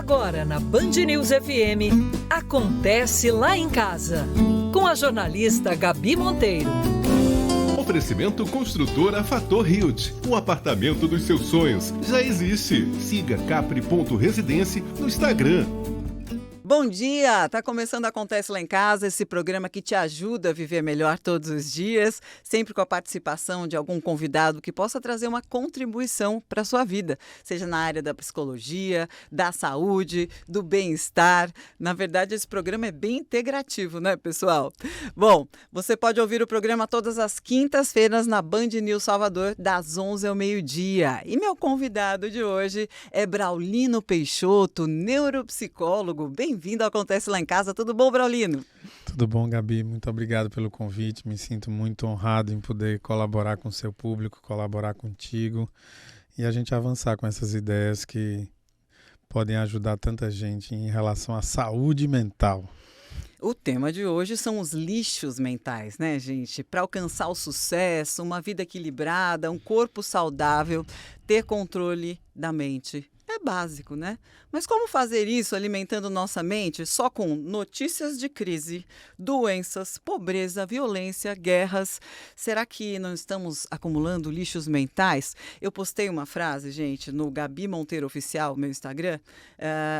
Agora na Band News FM, Acontece Lá em Casa, com a jornalista Gabi Monteiro. Oferecimento Construtora Fator Hilt, um apartamento dos seus sonhos. Já existe. Siga capri.residência no Instagram. Bom dia! Tá começando Acontece Lá em Casa, esse programa que te ajuda a viver melhor todos os dias, sempre com a participação de algum convidado que possa trazer uma contribuição para a sua vida, seja na área da psicologia, da saúde, do bem-estar. Na verdade, esse programa é bem integrativo, né, pessoal? Bom, você pode ouvir o programa todas as quintas-feiras na Band News Salvador, das 11 ao meio-dia. E meu convidado de hoje é Braulino Peixoto, neuropsicólogo. Bem-vindo ao Acontece Lá em Casa. Tudo bom, Braulino? Tudo bom, Gabi. Muito obrigado pelo convite. Me sinto muito honrado em poder colaborar com o seu público, colaborar contigo e a gente avançar com essas ideias que podem ajudar tanta gente em relação à saúde mental. O tema de hoje são os lixos mentais, né, gente? Para alcançar o sucesso, uma vida equilibrada, um corpo saudável, ter controle da mente. É básico, né? Mas como fazer isso alimentando nossa mente só com notícias de crise, doenças, pobreza, violência, guerras? Será que não estamos acumulando lixos mentais? Eu postei uma frase, gente, no Gabi Monteiro Oficial, meu Instagram,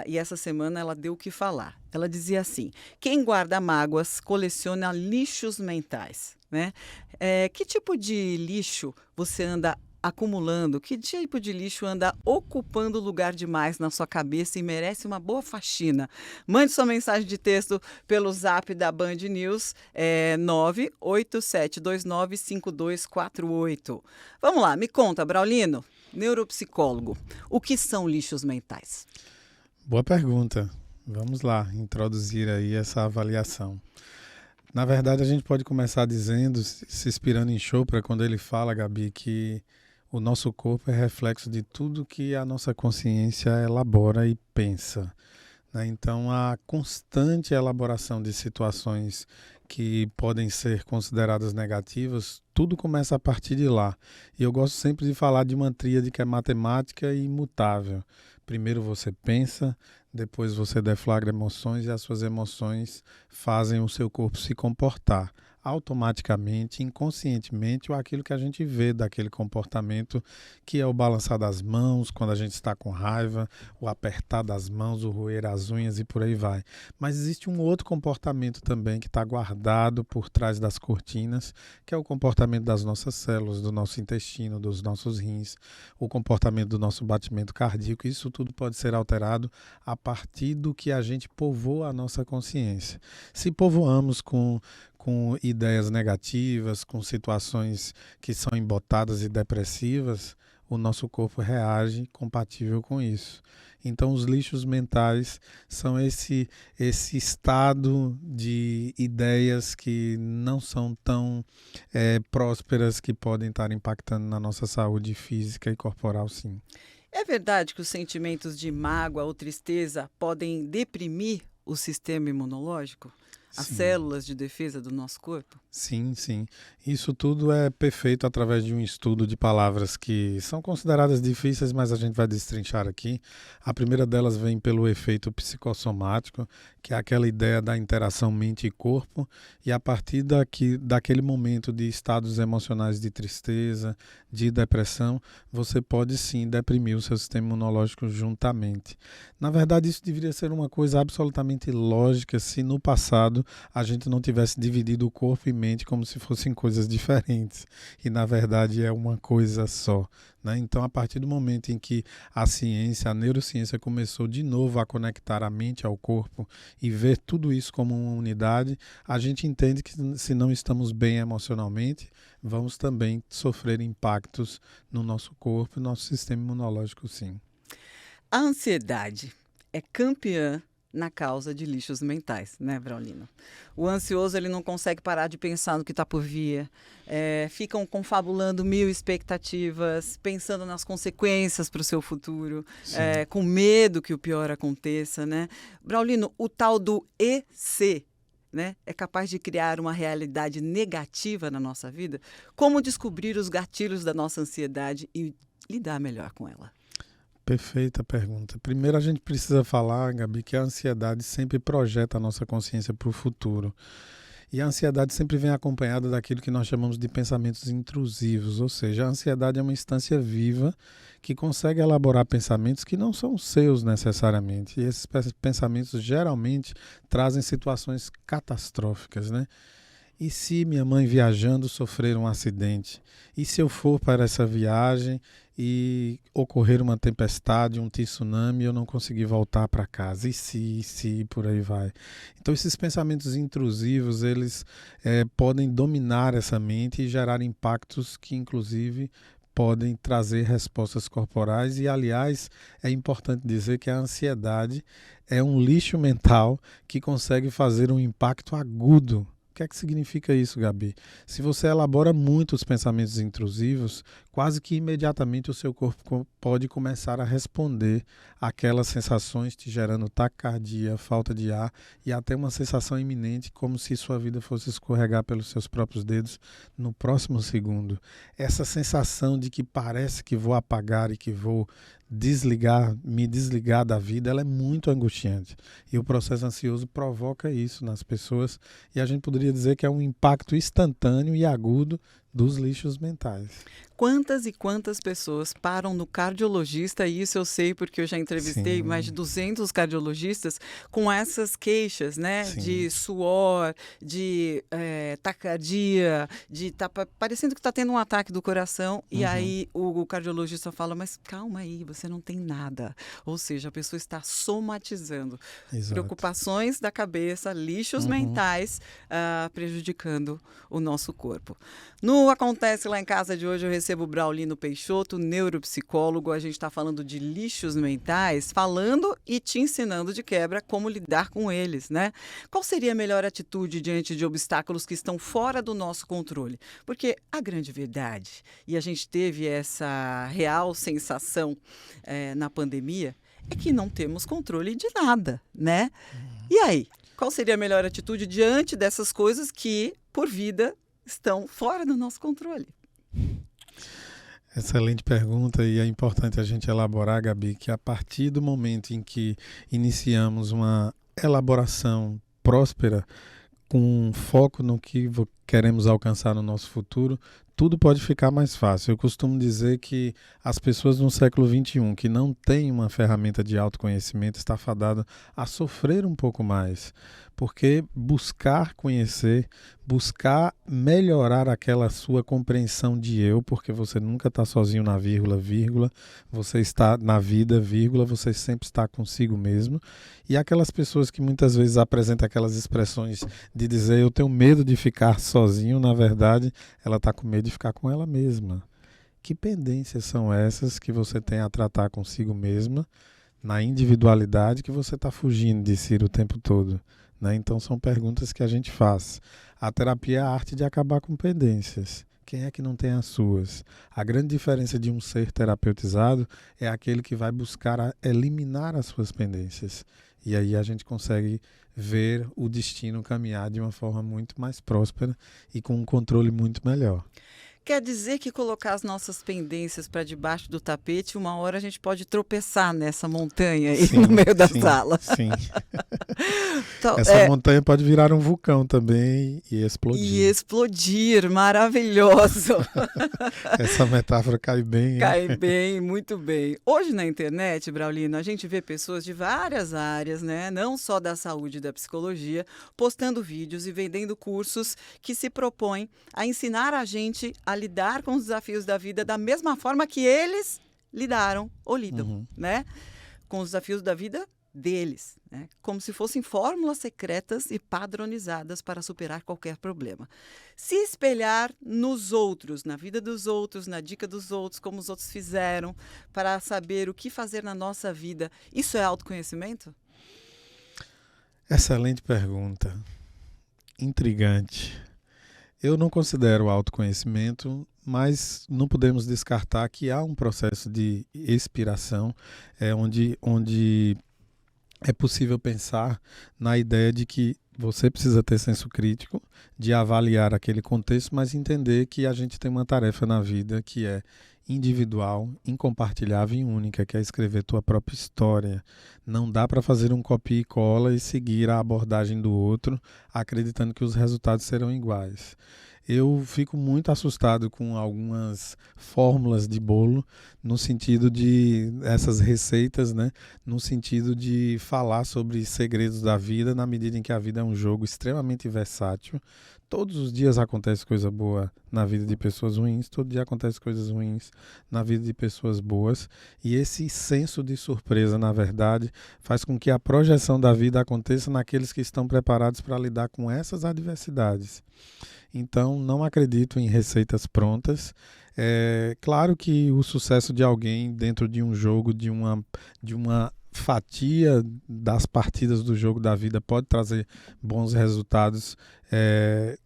e essa semana ela deu o que falar. Ela dizia assim: quem guarda mágoas coleciona lixos mentais, né? Que tipo de lixo você anda acumulando? Que tipo de lixo anda ocupando lugar demais na sua cabeça e merece uma boa faxina? Mande sua mensagem de texto pelo zap da Band News, 987295248. Vamos lá, me conta, Braulino, neuropsicólogo, o que são lixos mentais? Boa pergunta. Vamos lá, introduzir aí essa avaliação. Na verdade, a gente pode começar dizendo, se inspirando em Chopra, quando ele fala, Gabi, que o nosso corpo é reflexo de tudo que a nossa consciência elabora e pensa, né? Então, a constante elaboração de situações que podem ser consideradas negativas, tudo começa a partir de lá. E eu gosto sempre de falar de uma tríade que é matemática e imutável. Primeiro você pensa, depois você deflagra emoções e as suas emoções fazem o seu corpo se comportar automaticamente, inconscientemente, ou aquilo que a gente vê daquele comportamento, que é o balançar das mãos quando a gente está com raiva, o apertar das mãos, o roer as unhas e por aí vai. Mas existe um outro comportamento também que está guardado por trás das cortinas, que é o comportamento das nossas células, do nosso intestino, dos nossos rins, o comportamento do nosso batimento cardíaco. Isso tudo pode ser alterado a partir do que a gente povoa a nossa consciência. Se povoamos com ideias negativas, com situações que são embotadas e depressivas, o nosso corpo reage compatível com isso. Então, os lixos mentais são esse estado de ideias que não são tão prósperas, que podem estar impactando na nossa saúde física e corporal, sim. É verdade que os sentimentos de mágoa ou tristeza podem deprimir o sistema imunológico? As células de defesa do nosso corpo? Sim, sim. Isso tudo é perfeito através de um estudo de palavras que são consideradas difíceis, mas a gente vai destrinchar aqui. A primeira delas vem pelo efeito psicossomático, que é aquela ideia da interação mente e corpo, e a partir daquele momento de estados emocionais de tristeza, de depressão, você pode sim deprimir o seu sistema imunológico juntamente. Na verdade, isso deveria ser uma coisa absolutamente lógica se no passado a gente não tivesse dividido o corpo e mente como se fossem coisas diferentes. E, na verdade, é uma coisa só, né? Então, a partir do momento em que a ciência, a neurociência começou de novo a conectar a mente ao corpo e ver tudo isso como uma unidade, a gente entende que se não estamos bem emocionalmente, vamos também sofrer impactos no nosso corpo e no nosso sistema imunológico, sim. A ansiedade é campeã na causa de lixos mentais, né, Braulino? O ansioso, ele não consegue parar de pensar no que está por vir, ficam confabulando mil expectativas, pensando nas consequências para o seu futuro, com medo que o pior aconteça, né? Braulino, o tal do EC, né, é capaz de criar uma realidade negativa na nossa vida? Como descobrir os gatilhos da nossa ansiedade e lidar melhor com ela? Perfeita pergunta. Primeiro a gente precisa falar, Gabi, que a ansiedade sempre projeta a nossa consciência para o futuro. E a ansiedade sempre vem acompanhada daquilo que nós chamamos de pensamentos intrusivos, ou seja, a ansiedade é uma instância viva que consegue elaborar pensamentos que não são seus necessariamente. E esses pensamentos geralmente trazem situações catastróficas, né? E se minha mãe viajando sofrer um acidente? E se eu for para essa viagem e ocorrer uma tempestade, um tsunami e eu não conseguir voltar para casa? E se, por aí vai. Então esses pensamentos intrusivos, eles podem dominar essa mente e gerar impactos que inclusive podem trazer respostas corporais e, aliás, é importante dizer que a ansiedade é um lixo mental que consegue fazer um impacto agudo. O que é que significa isso, Gabi? Se você elabora muito os pensamentos intrusivos, quase que imediatamente o seu corpo pode começar a responder àquelas sensações, te gerando taquicardia, falta de ar e até uma sensação iminente, como se sua vida fosse escorregar pelos seus próprios dedos no próximo segundo. Essa sensação de que parece que vou apagar e que vou me desligar da vida, ela é muito angustiante. E o processo ansioso provoca isso nas pessoas e a gente poderia dizer que é um impacto instantâneo e agudo dos lixos mentais. Quantas e quantas pessoas param no cardiologista, e isso eu sei porque eu já entrevistei mais de 200 cardiologistas com essas queixas, né? Sim. De suor, de taquicardia, de parecendo que está tendo um ataque do coração, e aí o cardiologista fala, mas calma aí, você não tem nada. Ou seja, a pessoa está somatizando. Exato. Preocupações da cabeça, lixos mentais prejudicando o nosso corpo. No Acontece Lá em Casa de hoje, eu recebo o Braulino Peixoto, neuropsicólogo. A gente está falando de lixos mentais, falando e te ensinando de quebra como lidar com eles, né? Qual seria a melhor atitude diante de obstáculos que estão fora do nosso controle? Porque a grande verdade, e a gente teve essa real sensação na pandemia, é que não temos controle de nada, né? E aí, qual seria a melhor atitude diante dessas coisas que, por vida, estão fora do nosso controle? Excelente pergunta, e é importante a gente elaborar, Gabi, que a partir do momento em que iniciamos uma elaboração próspera, com foco no que queremos alcançar no nosso futuro, tudo pode ficar mais fácil. Eu costumo dizer que as pessoas no século XXI que não têm uma ferramenta de autoconhecimento está fadada a sofrer um pouco mais, porque buscar conhecer, buscar melhorar aquela sua compreensão de eu, porque você nunca está sozinho na vírgula, você está na vida, você sempre está consigo mesmo. E aquelas pessoas que muitas vezes apresentam aquelas expressões de dizer eu tenho medo de ficar sozinho, na verdade, ela está com medo de ficar com ela mesma. Que pendências são essas que você tem a tratar consigo mesma, na individualidade, que você está fugindo de si o tempo todo? Né? Então são perguntas que a gente faz. A terapia é a arte de acabar com pendências. Quem é que não tem as suas? A grande diferença de um ser terapeutizado é aquele que vai buscar eliminar as suas pendências. E aí a gente consegue ver o destino caminhar de uma forma muito mais próspera e com um controle muito melhor. Quer dizer que colocar as nossas pendências para debaixo do tapete, uma hora a gente pode tropeçar nessa montanha aí no meio da sala. Sim. Então, essa montanha pode virar um vulcão também e explodir. E explodir, maravilhoso. Essa metáfora cai bem. Cai bem, muito bem. Hoje na internet, Braulino, a gente vê pessoas de várias áreas, né? Não só da saúde e da psicologia, postando vídeos e vendendo cursos que se propõem a ensinar a gente a lidar com os desafios da vida da mesma forma que eles lidaram ou lidam, né? Com os desafios da vida deles, né? Como se fossem fórmulas secretas e padronizadas para superar qualquer problema. Se espelhar nos outros, na vida dos outros, na dica dos outros, como os outros fizeram, para saber o que fazer na nossa vida, isso é autoconhecimento? Excelente pergunta. Intrigante. Eu não considero autoconhecimento, mas não podemos descartar que há um processo de expiração onde é possível pensar na ideia de que você precisa ter senso crítico, de avaliar aquele contexto, mas entender que a gente tem uma tarefa na vida que é individual, incompartilhável e única, que é escrever tua própria história. Não dá para fazer um copia e cola e seguir a abordagem do outro, acreditando que os resultados serão iguais. Eu fico muito assustado com algumas fórmulas de bolo, no sentido de essas receitas, né? No sentido de falar sobre segredos da vida, na medida em que a vida é um jogo extremamente versátil. Todos os dias acontece coisa boa na vida de pessoas ruins, todo dia acontece coisas ruins na vida de pessoas boas. E esse senso de surpresa, na verdade, faz com que a projeção da vida aconteça naqueles que estão preparados para lidar com essas adversidades. Então, não acredito em receitas prontas. É claro que o sucesso de alguém dentro de um jogo, de uma fatia das partidas do jogo da vida pode trazer bons resultados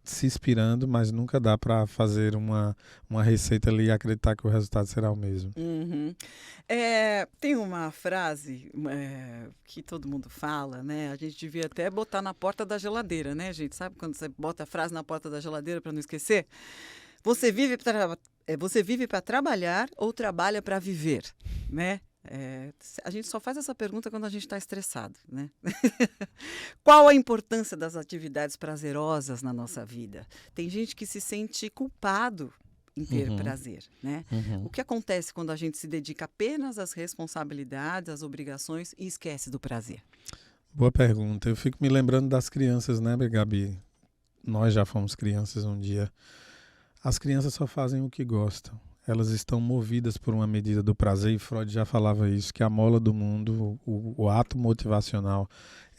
se inspirando, mas nunca dá para fazer uma receita ali e acreditar que o resultado será o mesmo. Uhum. Tem uma frase que todo mundo fala, né? A gente devia até botar na porta da geladeira, né, gente? Sabe quando você bota a frase na porta da geladeira para não esquecer? Você vive para trabalhar ou trabalha para viver, né? A gente só faz essa pergunta quando a gente está estressado, né? Qual a importância das atividades prazerosas na nossa vida? Tem gente que se sente culpado em ter prazer, né? O que acontece quando a gente se dedica apenas às responsabilidades, às obrigações e esquece do prazer? Boa pergunta. Eu fico me lembrando das crianças, né, Gabi? Nós já fomos crianças um dia. As crianças só fazem o que gostam. Elas estão movidas por uma medida do prazer, e Freud já falava isso, que a mola do mundo, o ato motivacional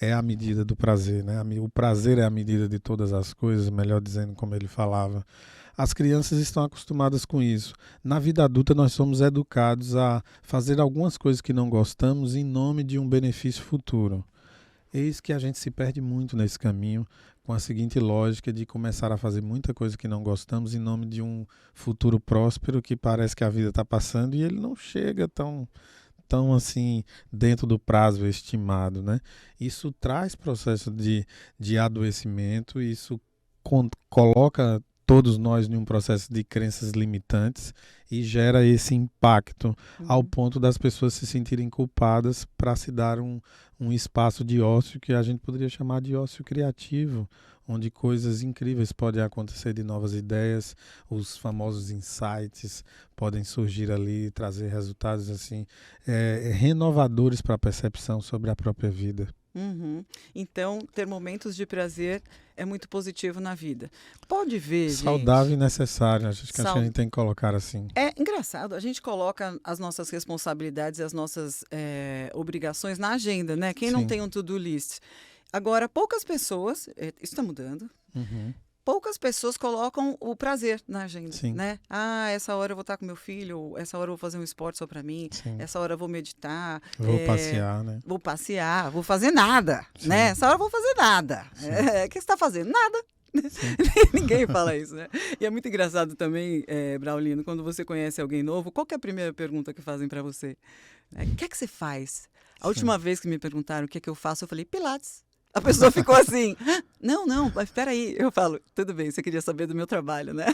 é a medida do prazer, né? O prazer é a medida de todas as coisas, melhor dizendo, como ele falava. As crianças estão acostumadas com isso. Na vida adulta, nós somos educados a fazer algumas coisas que não gostamos em nome de um benefício futuro. Eis que a gente se perde muito nesse caminho, com a seguinte lógica de começar a fazer muita coisa que não gostamos em nome de um futuro próspero que parece que a vida está passando e ele não chega tão assim dentro do prazo estimado, né? Isso traz processo de adoecimento, isso coloca todos nós em um processo de crenças limitantes e gera esse impacto ao ponto das pessoas se sentirem culpadas para se dar um espaço de ócio que a gente poderia chamar de ócio criativo, onde coisas incríveis podem acontecer, de novas ideias, os famosos insights podem surgir ali, trazer resultados assim renovadores para a percepção sobre a própria vida. Então, ter momentos de prazer é muito positivo na vida. Pode ver, saudável gente, e necessário, acho que a gente tem que colocar assim. É engraçado, a gente coloca as nossas responsabilidades e as nossas obrigações na agenda, né? Quem não tem um to-do list? Agora, poucas pessoas, isso está mudando, poucas pessoas colocam o prazer na agenda, né? Essa hora eu vou estar com meu filho, essa hora eu vou fazer um esporte só para mim, essa hora eu vou meditar. Vou passear, né? Vou passear, vou fazer nada, né? Essa hora eu vou fazer nada. O que você está fazendo? Nada. Ninguém fala isso, né? E é muito engraçado também, Braulino, quando você conhece alguém novo, qual que é a primeira pergunta que fazem para você? O que é que você faz? A última vez que me perguntaram o que é que eu faço, eu falei, Pilates. A pessoa ficou assim, não, mas espera aí. Eu falo, tudo bem, você queria saber do meu trabalho, né?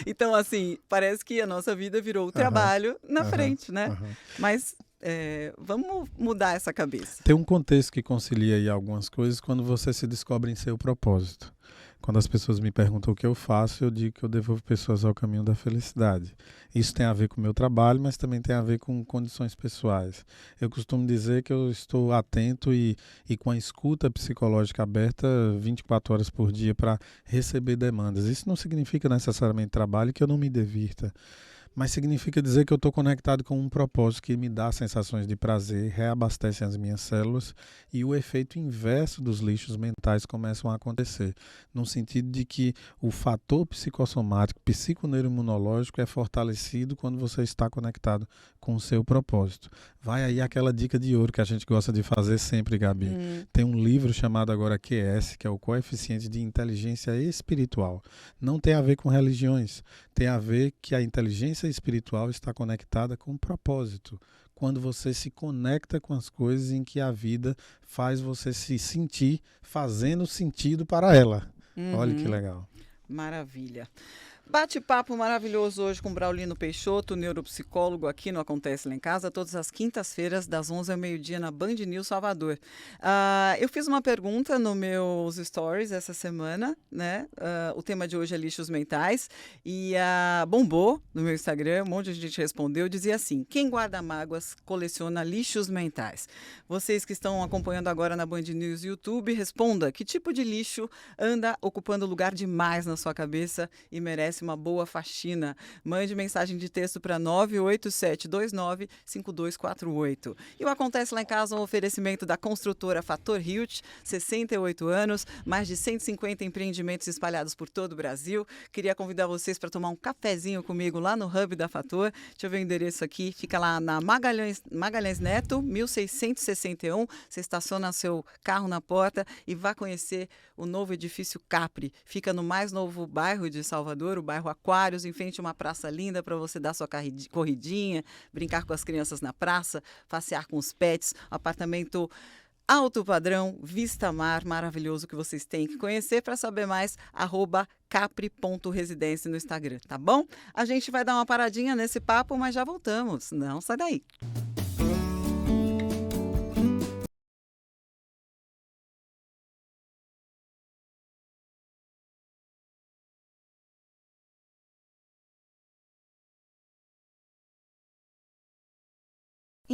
Então, assim, parece que a nossa vida virou o trabalho na frente, né? Mas vamos mudar essa cabeça. Tem um contexto que concilia aí algumas coisas quando você se descobre em seu propósito. Quando as pessoas me perguntam o que eu faço, eu digo que eu devolvo pessoas ao caminho da felicidade. Isso tem a ver com o meu trabalho, mas também tem a ver com condições pessoais. Eu costumo dizer que eu estou atento e com a escuta psicológica aberta 24 horas por dia para receber demandas. Isso não significa necessariamente trabalho que eu não me divirta, mas significa dizer que eu estou conectado com um propósito que me dá sensações de prazer, reabastece as minhas células e o efeito inverso dos lixos mentais começam a acontecer, no sentido de que o fator psicossomático, psiconeuroimunológico é fortalecido quando você está conectado com o seu propósito. Vai aí aquela dica de ouro que a gente gosta de fazer sempre, Gabi. Tem um livro chamado agora QS, que é o Coeficiente de Inteligência Espiritual. Não tem a ver com religiões, tem a ver que a inteligência espiritual está conectada com o propósito. Quando você se conecta com as coisas em que a vida faz você se sentir fazendo sentido para ela. Olha que legal. Maravilha. Bate-papo maravilhoso hoje com Braulino Peixoto, neuropsicólogo aqui no Acontece Lá em Casa, todas as quintas-feiras, das 11 ao meio-dia, na Band News Salvador. Eu fiz uma pergunta nos meus stories essa semana, né? O tema de hoje é lixos mentais e bombou no meu Instagram, um monte de gente respondeu, dizia assim, quem guarda mágoas coleciona lixos mentais. Vocês que estão acompanhando agora na Band News YouTube, responda, que tipo de lixo anda ocupando lugar demais na sua cabeça e merece uma boa faxina? Mande mensagem de texto para 987295248. E o Acontece Lá em Casa, um oferecimento da construtora Fator Hilt, 68 anos, mais de 150 empreendimentos espalhados por todo o Brasil. Queria convidar vocês para tomar um cafezinho comigo lá no Hub da Fator. Deixa eu ver o endereço aqui. Fica lá na Magalhães Neto, 1661. Você estaciona seu carro na porta e vá conhecer o novo edifício Capri. Fica no mais novo bairro de Salvador, o bairro Aquários, em frente a uma praça linda para você dar sua corridinha, brincar com as crianças na praça, passear com os pets, apartamento alto padrão, vista mar, maravilhoso que vocês têm que conhecer. Para saber mais, @capri.residência no Instagram, tá bom? A gente vai dar uma paradinha nesse papo, mas já voltamos. Não sai daí.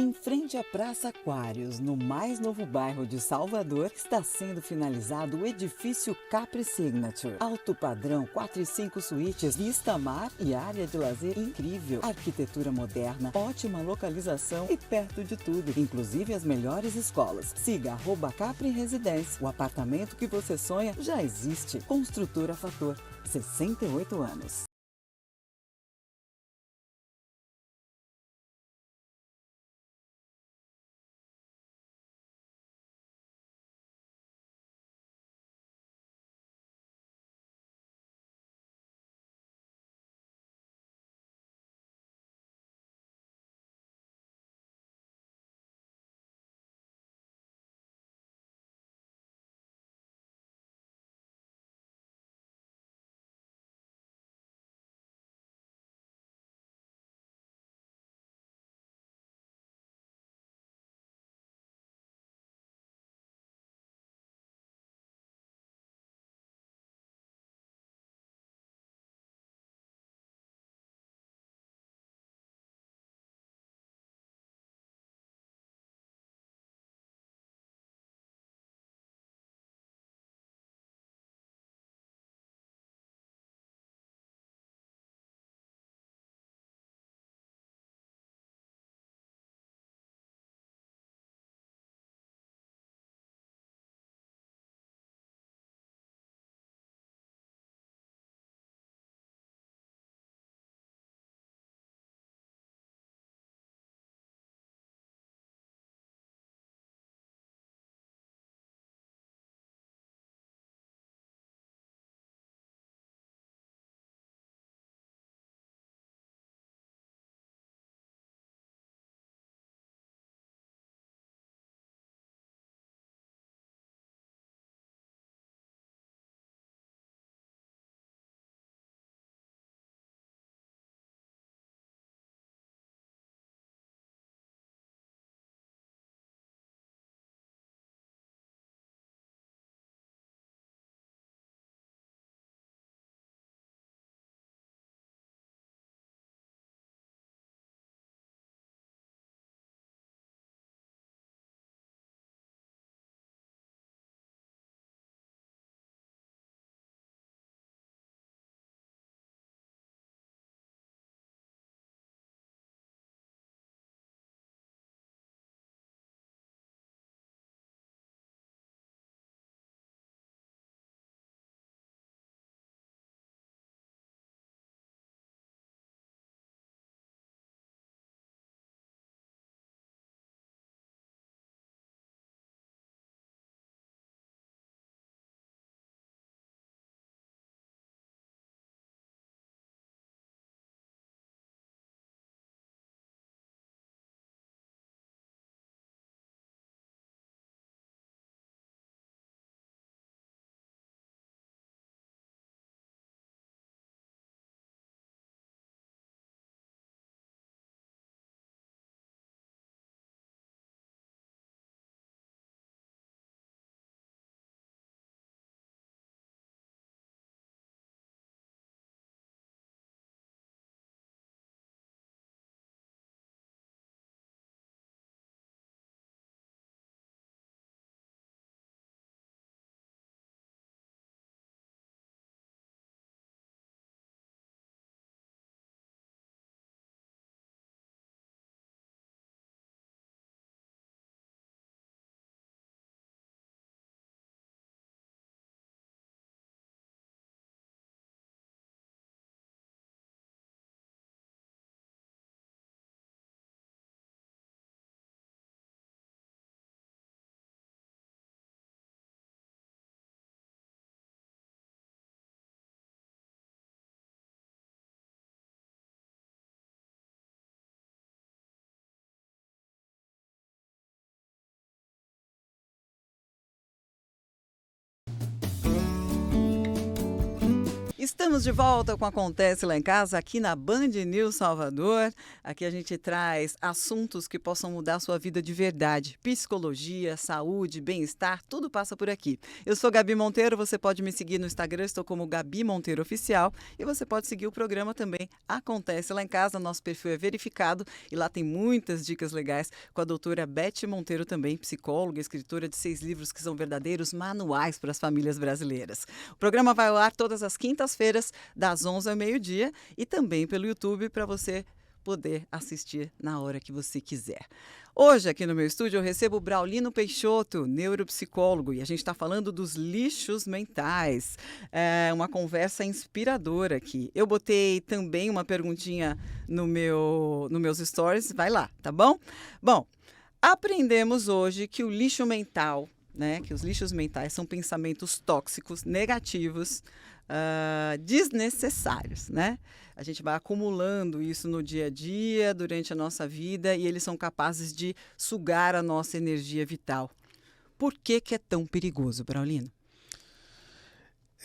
Em frente à Praça Aquários, no mais novo bairro de Salvador, está sendo finalizado o edifício Capri Signature. Alto padrão, 4 e 5 suítes, vista mar e área de lazer incrível. Arquitetura moderna, ótima localização e perto de tudo, inclusive as melhores escolas. Siga @Capri Residência. O apartamento que você sonha já existe. Construtora Fator, 68 anos. Estamos de volta com Acontece Lá em Casa, aqui na Band News Salvador. Aqui a gente traz assuntos que possam mudar a sua vida de verdade. Psicologia, saúde, bem-estar, tudo passa por aqui. Eu sou Gabi Monteiro, você pode me seguir no Instagram, estou como Gabi Monteiro Oficial. E você pode seguir o programa também Acontece Lá em Casa, nosso perfil é verificado e lá tem muitas dicas legais com a doutora Beth Monteiro também, psicóloga, escritora de 6 livros que são verdadeiros manuais para as famílias brasileiras. O programa vai ao ar todas as quintas-feiras, das 11 ao meio-dia, e também pelo YouTube para você poder assistir na hora que você quiser. Hoje, aqui no meu estúdio, eu recebo o Braulino Peixoto, neuropsicólogo, e a gente está falando dos lixos mentais. É uma conversa inspiradora aqui. Eu botei também uma perguntinha nos meus stories, vai lá, tá bom? Bom, aprendemos hoje que o lixo mental, né, que os lixos mentais são pensamentos tóxicos, negativos, desnecessários, né? A gente vai acumulando isso no dia a dia, durante a nossa vida, e eles são capazes de sugar a nossa energia vital. Por que que é tão perigoso, Braulino?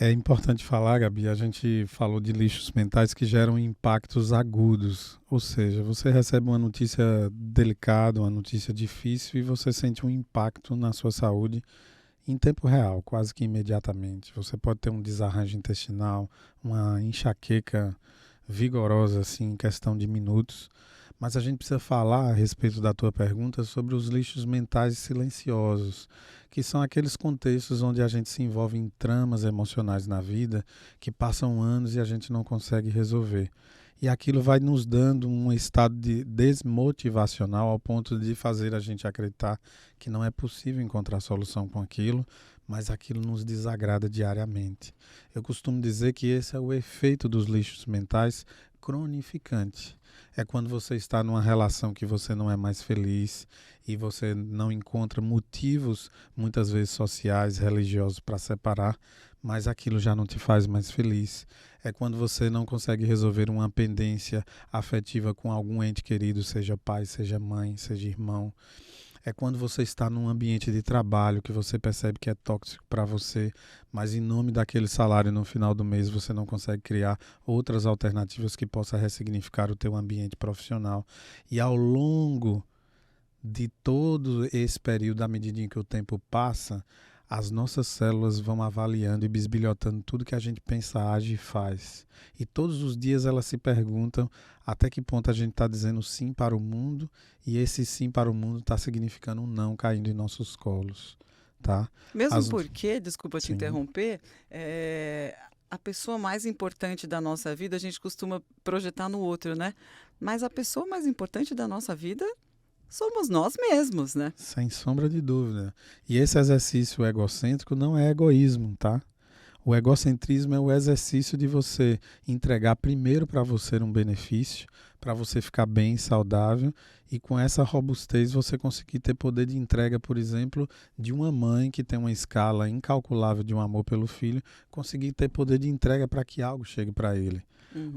É importante falar, Gabi, a gente falou de lixos mentais que geram impactos agudos, ou seja, você recebe uma notícia delicada, uma notícia difícil e você sente um impacto na sua saúde em tempo real, quase que imediatamente. Você pode ter um desarranjo intestinal, uma enxaqueca vigorosa, assim, em questão de minutos. Mas a gente precisa falar a respeito da tua pergunta sobre os lixos mentais silenciosos, que são aqueles contextos onde a gente se envolve em tramas emocionais na vida que passam anos e a gente não consegue resolver. E aquilo vai nos dando um estado de desmotivacional ao ponto de fazer a gente acreditar que não é possível encontrar solução com aquilo, mas aquilo nos desagrada diariamente. Eu costumo dizer que esse é o efeito dos lixos mentais cronificante. É quando você está numa relação que você não é mais feliz e você não encontra motivos, muitas vezes sociais, religiosos, para separar, mas aquilo já não te faz mais feliz. É quando você não consegue resolver uma pendência afetiva com algum ente querido, seja pai, seja mãe, seja irmão. É quando você está num ambiente de trabalho que você percebe que é tóxico para você, mas em nome daquele salário no final do mês você não consegue criar outras alternativas que possam ressignificar o teu ambiente profissional. E ao longo de todo esse período, à medida em que o tempo passa, as nossas células vão avaliando e bisbilhotando tudo que a gente pensa, age e faz. E todos os dias elas se perguntam até que ponto a gente está dizendo sim para o mundo e esse sim para o mundo está significando um não caindo em nossos colos. Tá? Mesmo porque, desculpa te Sim. interromper, a pessoa mais importante da nossa vida a gente costuma projetar no outro, né? Mas a pessoa mais importante da nossa vida somos nós mesmos, né? Sem sombra de dúvida. E esse exercício egocêntrico não é egoísmo, tá? O egocentrismo é o exercício de você entregar primeiro para você um benefício, para você ficar bem, saudável, e com essa robustez você conseguir ter poder de entrega, por exemplo, de uma mãe que tem uma escala incalculável de um amor pelo filho, conseguir ter poder de entrega para que algo chegue para ele.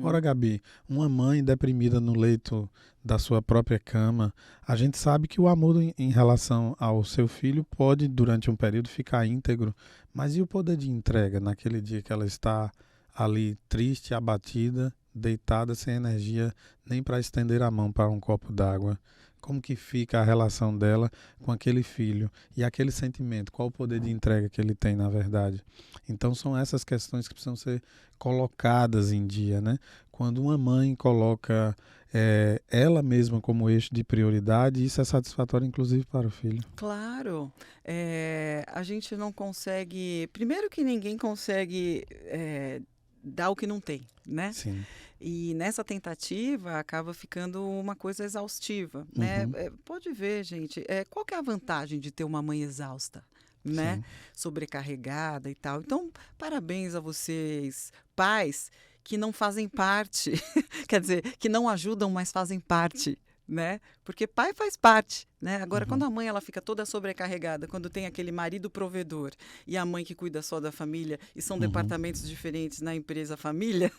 Ora, Gabi, uma mãe deprimida no leito da sua própria cama, a gente sabe que o amor em relação ao seu filho pode, durante um período, ficar íntegro, mas e o poder de entrega naquele dia que ela está ali triste, abatida, deitada, sem energia nem para estender a mão para um copo d'água? Como que fica a relação dela com aquele filho e aquele sentimento? Qual o poder de entrega que ele tem, na verdade? Então, são essas questões que precisam ser colocadas em dia, né? Quando uma mãe coloca ela mesma como eixo de prioridade, isso é satisfatório, inclusive, para o filho. Claro. A gente não consegue... Primeiro que ninguém consegue dar o que não tem, né? Sim. E nessa tentativa acaba ficando uma coisa exaustiva, né? Pode ver, gente, qual que é a vantagem de ter uma mãe exausta, né? Sim. Sobrecarregada e tal. Então, parabéns a vocês, pais, que não fazem parte, quer dizer, que não ajudam, mas fazem parte, né? Porque pai faz parte, né? Agora, quando a mãe ela fica toda sobrecarregada, quando tem aquele marido provedor e a mãe que cuida só da família, e são departamentos diferentes na empresa família,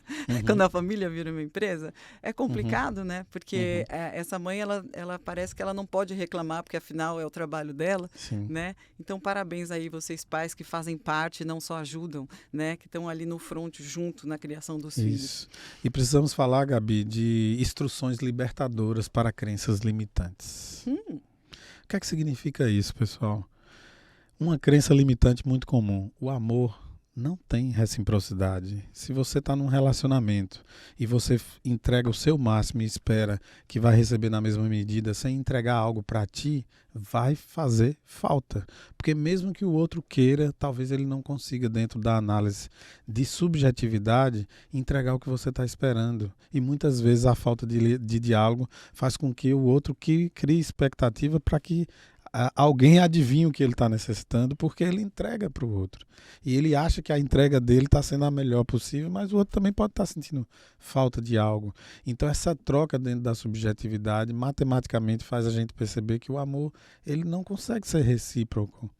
quando a família vira uma empresa, é complicado, né? Porque essa mãe, ela parece que ela não pode reclamar, porque afinal é o trabalho dela, né? Então, parabéns aí vocês pais que fazem parte, não só ajudam, né? Que estão ali no front junto na criação dos filhos. E precisamos falar, Gabi, de instruções libertadoras para crenças limitantes. O que é que significa isso, pessoal? Uma crença limitante muito comum. O amor não tem reciprocidade. Se você está num relacionamento e você entrega o seu máximo e espera que vai receber na mesma medida sem entregar algo para ti, vai fazer falta. Porque mesmo que o outro queira, talvez ele não consiga, dentro da análise de subjetividade, entregar o que você está esperando. E muitas vezes a falta de diálogo faz com que o outro crie expectativa para que alguém adivinhe o que ele está necessitando, porque ele entrega para o outro. E ele acha que a entrega dele está sendo a melhor possível, mas o outro também pode estar sentindo falta de algo. Então essa troca dentro da subjetividade, matematicamente, faz a gente perceber que o amor ele não consegue ser recíproco.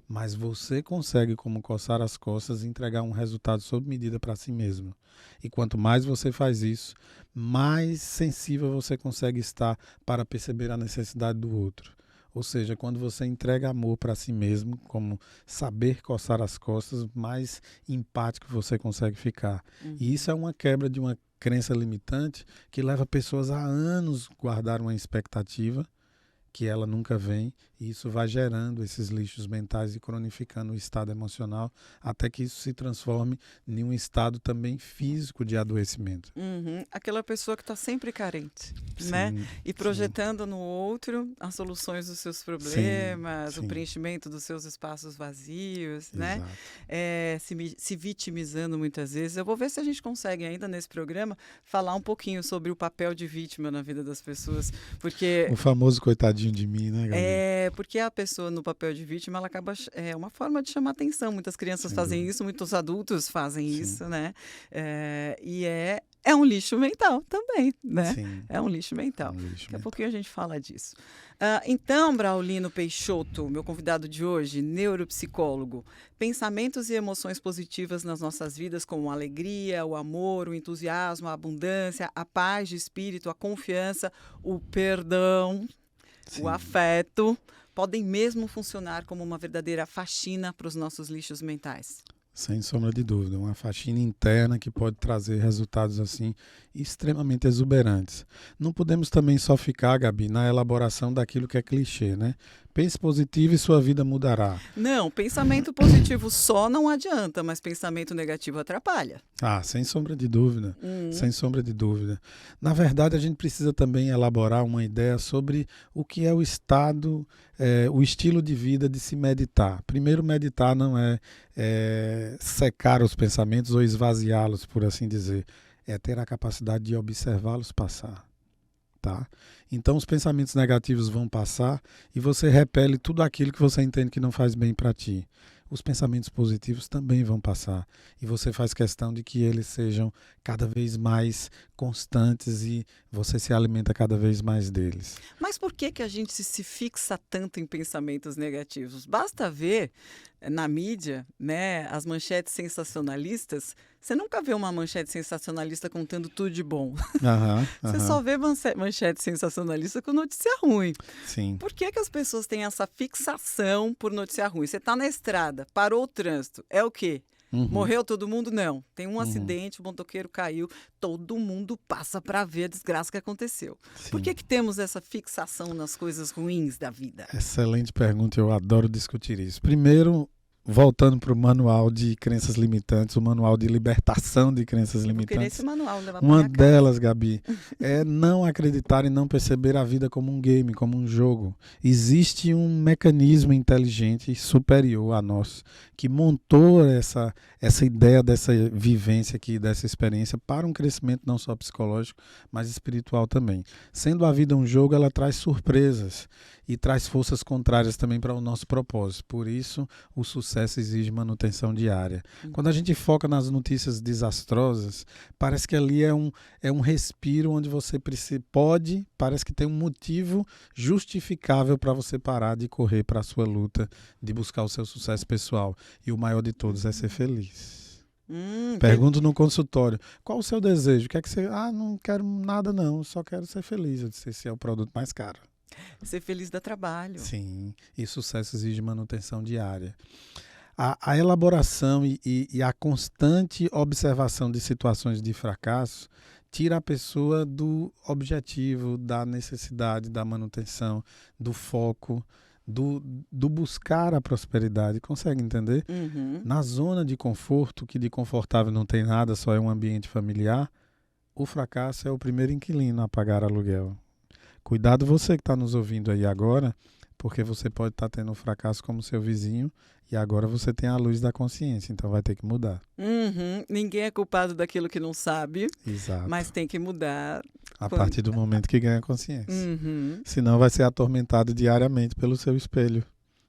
Mas você consegue, como coçar as costas, entregar um resultado sob medida para si mesmo. E quanto mais você faz isso, mais sensível você consegue estar para perceber a necessidade do outro. Ou seja, quando você entrega amor para si mesmo, como saber coçar as costas, mais empático você consegue ficar. E isso é uma quebra de uma crença limitante que leva pessoas há anos a guardar uma expectativa que ela nunca vem, e isso vai gerando esses lixos mentais e cronificando o estado emocional, até que isso se transforme em um estado também físico de adoecimento. Aquela pessoa que está sempre carente, né? E projetando no outro as soluções dos seus problemas, o preenchimento dos seus espaços vazios, né? Se vitimizando muitas vezes. Eu vou ver se a gente consegue ainda nesse programa falar um pouquinho sobre o papel de vítima na vida das pessoas, porque... O famoso coitadinho de mim, né, Gabi? Porque a pessoa no papel de vítima, ela acaba... É uma forma de chamar atenção. Muitas crianças fazem isso, muitos adultos fazem isso, né? E é um lixo mental também, né? É um lixo mental. Daqui a pouquinho a gente fala disso. Então, Braulino Peixoto, meu convidado de hoje, neuropsicólogo, pensamentos e emoções positivas nas nossas vidas, como a alegria, o amor, o entusiasmo, a abundância, a paz de espírito, a confiança, o perdão, o afeto, podem mesmo funcionar como uma verdadeira faxina para os nossos lixos mentais. Sem sombra de dúvida, uma faxina interna que pode trazer resultados assim extremamente exuberantes. Não podemos também só ficar, Gabi, na elaboração daquilo que é clichê, né? Pense positivo e sua vida mudará. Não, pensamento positivo só não adianta, mas pensamento negativo atrapalha. Sem sombra de dúvida, sem sombra de dúvida. Na verdade, a gente precisa também elaborar uma ideia sobre o que é o estado, o estilo de vida de se meditar. Primeiro, meditar não é secar os pensamentos ou esvaziá-los, por assim dizer. É ter a capacidade de observá-los passar. Tá? Então os pensamentos negativos vão passar e você repele tudo aquilo que você entende que não faz bem para ti. Os pensamentos positivos também vão passar e você faz questão de que eles sejam cada vez mais constantes e você se alimenta cada vez mais deles. Mas por que a gente se fixa tanto em pensamentos negativos? Basta ver na mídia, né, as manchetes sensacionalistas. Você nunca vê uma manchete sensacionalista contando tudo de bom. Você só vê manchete sensacionalista com notícia ruim. Sim. Por que as pessoas têm essa fixação por notícia ruim? Você está na estrada, parou o trânsito, é o quê? Morreu todo mundo? Não. Tem um acidente, o motoqueiro caiu, todo mundo passa para ver a desgraça que aconteceu. Sim. Por que temos essa fixação nas coisas ruins da vida? Excelente pergunta, eu adoro discutir isso. Primeiro, voltando para o manual de crenças limitantes, o manual de libertação de crenças limitantes. Eu esse manual, levar uma delas, Gabi, é não acreditar e não perceber a vida como um game, como um jogo. Existe um mecanismo inteligente superior a nós que montou essa ideia dessa vivência aqui, dessa experiência para um crescimento não só psicológico, mas espiritual também. Sendo a vida um jogo, ela traz surpresas e traz forças contrárias também para o nosso propósito. Por isso, o sucesso sucesso exige manutenção diária. Quando a gente foca nas notícias desastrosas, parece que ali é um respiro onde você parece que tem um motivo justificável para você parar de correr para a sua luta, de buscar o seu sucesso pessoal. E o maior de todos é ser feliz. Pergunto no consultório, qual o seu desejo? Quer que você... não quero nada não, só quero ser feliz. Eu disse, esse é o produto mais caro. Ser feliz dá trabalho. Sim, e sucesso exige manutenção diária. A elaboração e a constante observação de situações de fracasso tira a pessoa do objetivo, da necessidade, da manutenção, do foco, do buscar a prosperidade. Consegue entender? Na zona de conforto, que de confortável não tem nada, só é um ambiente familiar, o fracasso é o primeiro inquilino a pagar aluguel. Cuidado você que está nos ouvindo aí agora, porque você pode estar tendo um fracasso como seu vizinho e agora você tem a luz da consciência, então vai ter que mudar. Ninguém é culpado daquilo que não sabe, Exato. mas tem que mudar. A partir do momento que ganha consciência. Senão vai ser atormentado diariamente pelo seu espelho.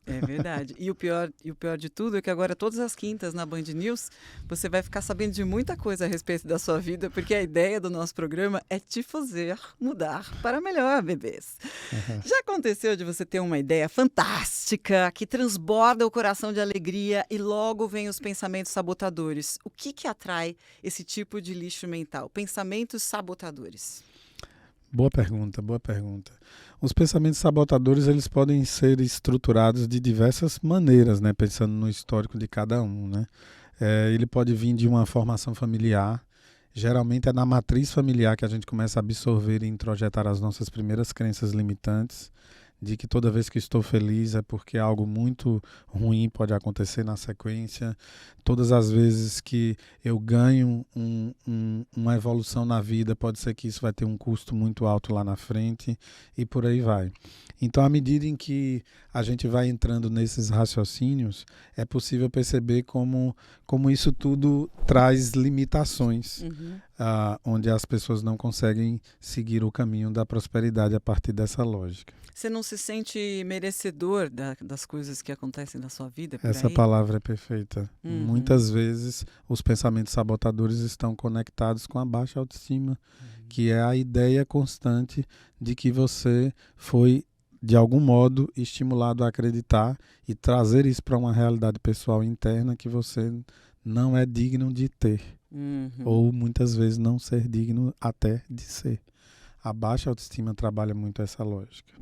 É verdade. E o pior de tudo é que agora, todas as quintas na Band News, você vai ficar sabendo de muita coisa a respeito da sua vida, porque a ideia do nosso programa é te fazer mudar para melhor, bebês. Já aconteceu de você ter uma ideia fantástica, que transborda o coração de alegria e logo vem os pensamentos sabotadores? O que atrai esse tipo de lixo mental? Pensamentos sabotadores. Boa pergunta, boa pergunta. Os pensamentos sabotadores, eles podem ser estruturados de diversas maneiras, né? Pensando no histórico de cada um, né? Ele pode vir de uma formação familiar. Geralmente é na matriz familiar que a gente começa a absorver e introjetar as nossas primeiras crenças limitantes, de que toda vez que estou feliz é porque algo muito ruim pode acontecer na sequência. Todas as vezes que eu ganho uma evolução na vida, pode ser que isso vai ter um custo muito alto lá na frente e por aí vai. Então, à medida em que a gente vai entrando nesses raciocínios, é possível perceber como isso tudo traz limitações, onde as pessoas não conseguem seguir o caminho da prosperidade a partir dessa lógica. Você não se sente merecedor das coisas que acontecem na sua vida? Essa palavra é perfeita. Muitas vezes os pensamentos sabotadores estão conectados com a baixa autoestima, que é a ideia constante de que você foi, de algum modo, estimulado a acreditar e trazer isso para uma realidade pessoal interna que você não é digno de ter. Ou muitas vezes não ser digno até de ser. A baixa autoestima trabalha muito essa lógica.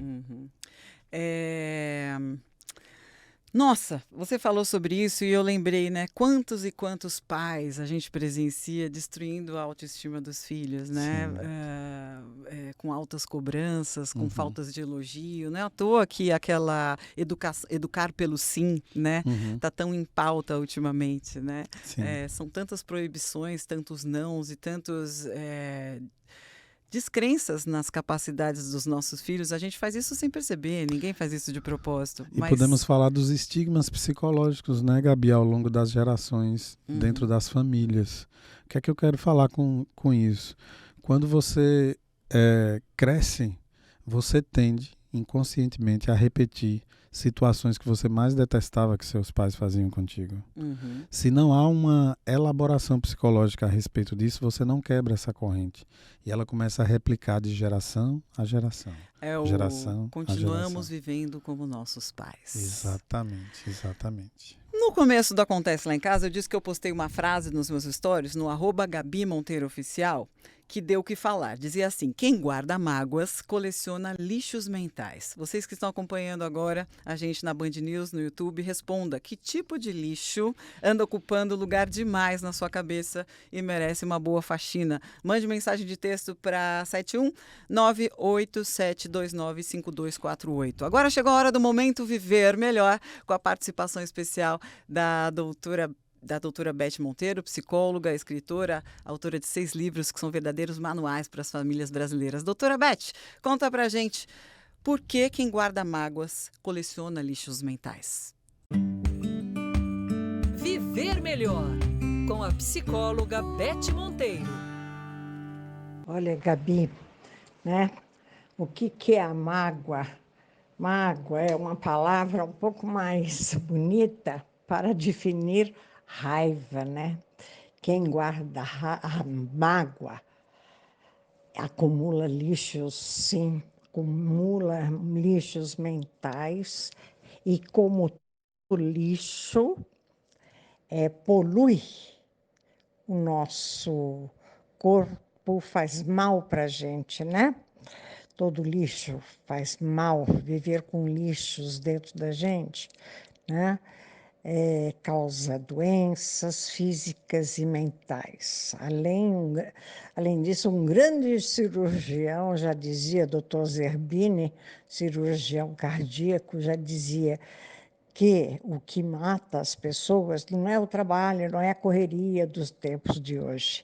Nossa, você falou sobre isso e eu lembrei, né? Quantos e quantos pais a gente presencia destruindo a autoestima dos filhos, né? Com altas cobranças, com faltas de elogio. Não é à toa que aquela educar pelo sim, né? Tá tão em pauta ultimamente, né? São tantas proibições, tantos nãos e tantos... descrenças nas capacidades dos nossos filhos. A gente faz isso sem perceber, ninguém faz isso de propósito. E podemos falar dos estigmas psicológicos, né, Gabi, ao longo das gerações, dentro das famílias. O que é que eu quero falar com isso? Quando você cresce, você tende inconscientemente a repetir situações que você mais detestava que seus pais faziam contigo. Se não há uma elaboração psicológica a respeito disso, você não quebra essa corrente. E ela começa a replicar de geração a geração. Continuamos vivendo como nossos pais. Exatamente. No começo do Acontece Lá em Casa, eu disse que eu postei uma frase nos meus stories, no @GabiMonteiroOficial, que deu o que falar. Dizia assim: quem guarda mágoas coleciona lixos mentais. Vocês que estão acompanhando agora a gente na Band News, no YouTube, responda: que tipo de lixo anda ocupando lugar demais na sua cabeça e merece uma boa faxina? Mande mensagem de texto para 71987295248. Agora chegou a hora do Momento Viver Melhor, com a participação especial da doutora Beth Monteiro, psicóloga, escritora, autora de 6 livros que são verdadeiros manuais para as famílias brasileiras. Doutora Beth, conta pra gente por que quem guarda mágoas coleciona lixos mentais. Viver Melhor, com a psicóloga Beth Monteiro. Olha, Gabi, né? O que é a mágoa? Mágoa é uma palavra um pouco mais bonita, para definir raiva, né? Quem guarda a mágoa acumula lixos, sim, acumula lixos mentais, e como o lixo polui o nosso corpo, faz mal para a gente, né? Todo lixo faz mal, viver com lixos dentro da gente, né? Causa doenças físicas e mentais. Além disso, um grande cirurgião, já dizia, Dr. Zerbini, cirurgião cardíaco, já dizia que o que mata as pessoas não é o trabalho, não é a correria dos tempos de hoje,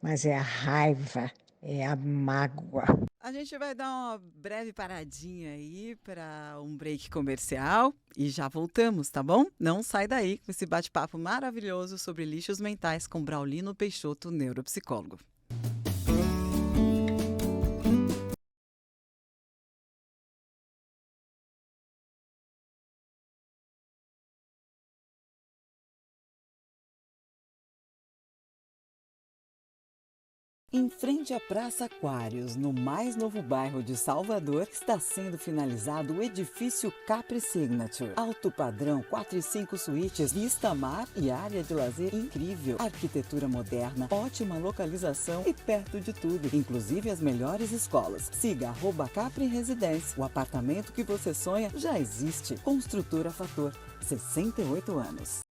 mas é a raiva, é a mágoa. A gente vai dar uma breve paradinha aí para um break comercial e já voltamos, tá bom? Não sai daí com esse bate-papo maravilhoso sobre lixos mentais com Braulino Peixoto, neuropsicólogo. Em frente à Praça Aquários, no mais novo bairro de Salvador, está sendo finalizado o edifício Capri Signature. Alto padrão, 4 e 5 suítes, vista mar e área de lazer incrível. Arquitetura moderna, ótima localização e perto de tudo, inclusive as melhores escolas. Siga @Capri Residência. O apartamento que você sonha já existe. Construtora Fator, 68 anos.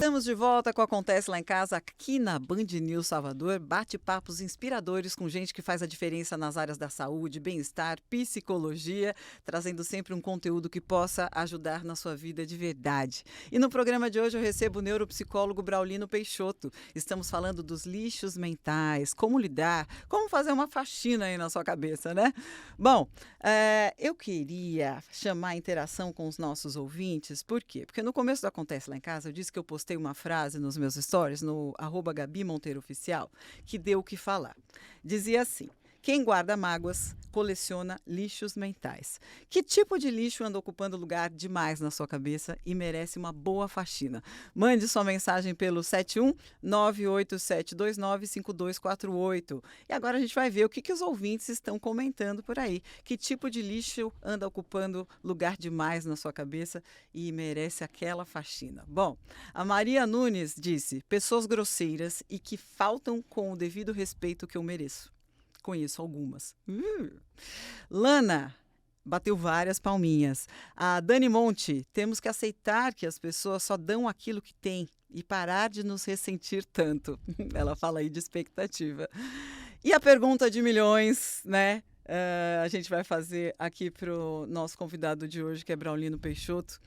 Estamos de volta com o Acontece Lá em Casa, aqui na Band News Salvador. Bate-papos inspiradores com gente que faz a diferença nas áreas da saúde, bem-estar, psicologia, trazendo sempre um conteúdo que possa ajudar na sua vida de verdade. E no programa de hoje eu recebo o neuropsicólogo Braulino Peixoto. Estamos falando dos lixos mentais, como lidar, como fazer uma faxina aí na sua cabeça, né? Bom, eu queria chamar a interação com os nossos ouvintes, por quê? Porque no começo do Acontece Lá em Casa eu disse que eu postei uma frase nos meus stories, no @GabiMonteiroOficial, que deu o que falar. Dizia assim: quem guarda mágoas, coleciona lixos mentais. Que tipo de lixo anda ocupando lugar demais na sua cabeça e merece uma boa faxina? Mande sua mensagem pelo 71987295248. E agora a gente vai ver o que os ouvintes estão comentando por aí. Que tipo de lixo anda ocupando lugar demais na sua cabeça e merece aquela faxina? Bom, a Maria Nunes disse: pessoas grosseiras e que faltam com o devido respeito que eu mereço. Conheço algumas. Lana bateu várias palminhas. A Dani Monte: temos que aceitar que as pessoas só dão aquilo que têm e parar de nos ressentir tanto. Ela fala aí de expectativa. E a pergunta de milhões, né? A gente vai fazer aqui para o nosso convidado de hoje, que é Braulino Peixoto.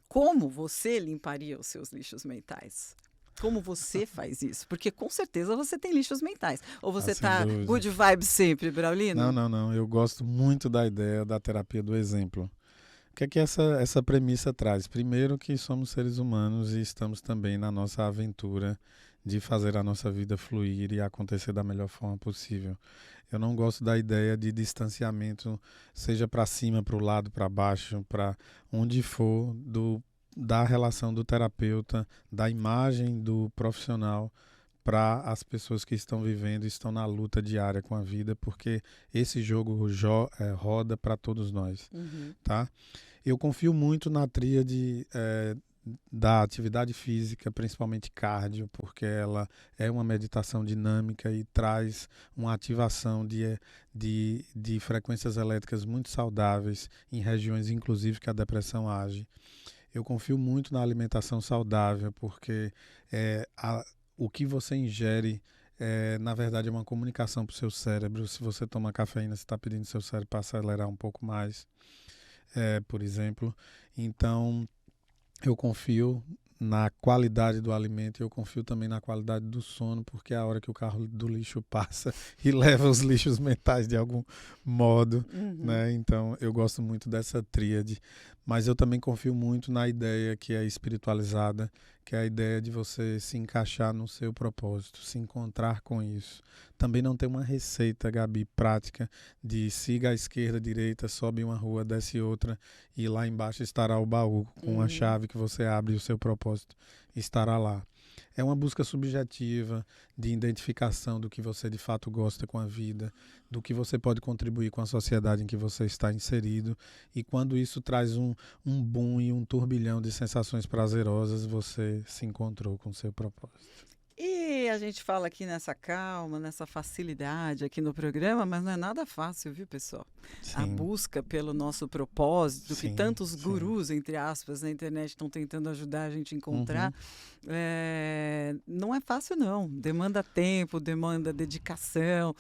Como você limparia os seus lixos mentais? Como você faz isso? Porque com certeza você tem lixos mentais. Ou você está good vibe sempre, Braulino? Não. Eu gosto muito da ideia da terapia do exemplo. O que é que essa premissa traz? Primeiro, que somos seres humanos e estamos também na nossa aventura de fazer a nossa vida fluir e acontecer da melhor forma possível. Eu não gosto da ideia de distanciamento, seja para cima, para o lado, para baixo, para onde for, da relação do terapeuta, da imagem do profissional para as pessoas que estão vivendo, estão na luta diária com a vida, porque esse jogo roda para todos nós. Tá? Eu confio muito na tríade da atividade física, principalmente cardio, porque ela é uma meditação dinâmica e traz uma ativação de frequências elétricas muito saudáveis em regiões, inclusive, que a depressão age. Eu confio muito na alimentação saudável, porque o que você ingere, na verdade, é uma comunicação para o seu cérebro. Se você toma cafeína, você está pedindo seu cérebro para acelerar um pouco mais, por exemplo. Então, eu confio na qualidade do alimento e eu confio também na qualidade do sono, porque é a hora que o carro do lixo passa e leva os lixos mentais de algum modo, né? Então, eu gosto muito dessa tríade, mas eu também confio muito na ideia que é espiritualizada, que é a ideia de você se encaixar no seu propósito, se encontrar com isso. Também não tem uma receita, Gabi, prática de siga à esquerda, direita, sobe uma rua, desce outra e lá embaixo estará o baú com a chave que você abre e o seu propósito estará lá. É uma busca subjetiva de identificação do que você de fato gosta com a vida, do que você pode contribuir com a sociedade em que você está inserido, e quando isso traz um boom e um turbilhão de sensações prazerosas, você se encontrou com o seu propósito. E a gente fala aqui nessa calma, nessa facilidade aqui no programa, mas não é nada fácil, viu, pessoal? Sim. A busca pelo nosso propósito, que tantos gurus, entre aspas, na internet estão tentando ajudar a gente a encontrar, não é fácil, não. Demanda tempo, demanda dedicação.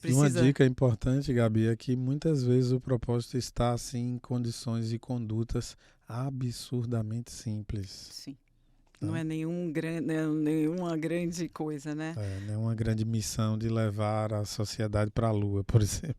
Precisa... Uma dica importante, Gabi, é que muitas vezes o propósito está assim, em condições e condutas absurdamente simples. Sim. Não é nenhuma grande coisa, né? Nenhuma grande missão de levar a sociedade para a Lua, por exemplo.